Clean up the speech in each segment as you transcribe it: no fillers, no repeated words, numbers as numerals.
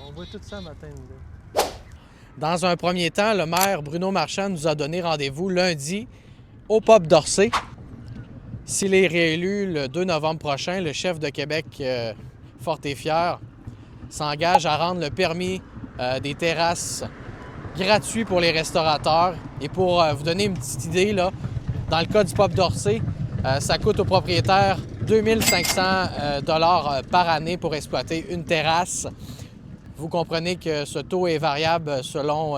On voit tout ça matin. Là. Dans un premier temps, le maire Bruno Marchand nous a donné rendez-vous lundi au Pop d'Orsay. S'il est réélu le 2 novembre prochain, le chef de Québec, fort et fier, s'engage à rendre le permis des terrasses gratuit pour les restaurateurs. Et pour vous donner une petite idée, là, dans le cas du Pop d'Orsay, ça coûte aux propriétaires 2500 $ par année pour exploiter une terrasse. Vous comprenez que ce taux est variable selon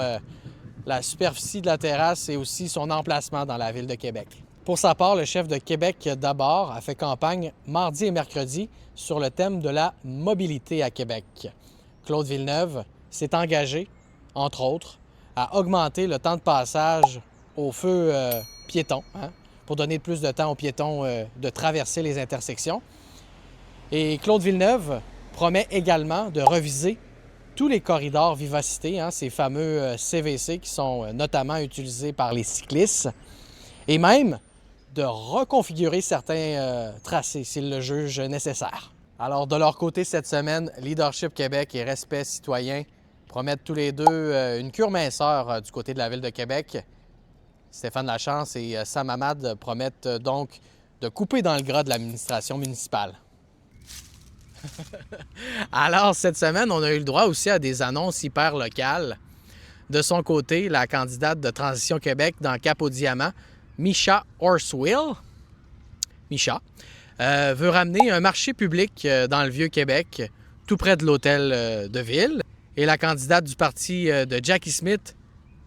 la superficie de la terrasse et aussi son emplacement dans la ville de Québec. Pour sa part, le chef de Québec d'abord a fait campagne mardi et mercredi sur le thème de la mobilité à Québec. Claude Villeneuve s'est engagé, entre autres, à augmenter le temps de passage au feu piéton, pour donner plus de temps aux piétons de traverser les intersections. Et Claude Villeneuve promet également de reviser tous les corridors Vivacité, ces fameux CVC qui sont notamment utilisés par les cyclistes, et même de reconfigurer certains tracés s'ils le jugent nécessaire. Alors, de leur côté, cette semaine, Leadership Québec et Respect citoyen promettent tous les deux une cure minceur du côté de la Ville de Québec. Stéphane Lachance et Sam Hamad promettent donc de couper dans le gras de l'administration municipale. Alors, cette semaine, on a eu le droit aussi à des annonces hyper locales. De son côté, la candidate de Transition Québec dans Cap-au-Diamant, Misha Horswill, veut ramener un marché public dans le Vieux-Québec, tout près de l'hôtel de ville. Et la candidate du parti de Jackie Smith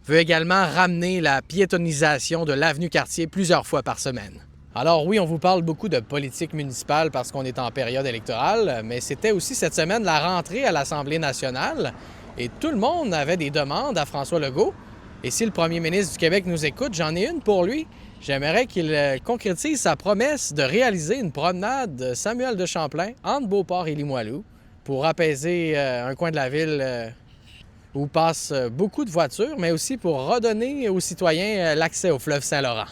veut également ramener la piétonisation de l'avenue Cartier plusieurs fois par semaine. Alors oui, on vous parle beaucoup de politique municipale parce qu'on est en période électorale, mais c'était aussi cette semaine la rentrée à l'Assemblée nationale et tout le monde avait des demandes à François Legault. Et si le premier ministre du Québec nous écoute, j'en ai une pour lui. J'aimerais qu'il concrétise sa promesse de réaliser une promenade Samuel de Champlain entre Beauport et Limoilou pour apaiser un coin de la ville où passent beaucoup de voitures, mais aussi pour redonner aux citoyens l'accès au fleuve Saint-Laurent.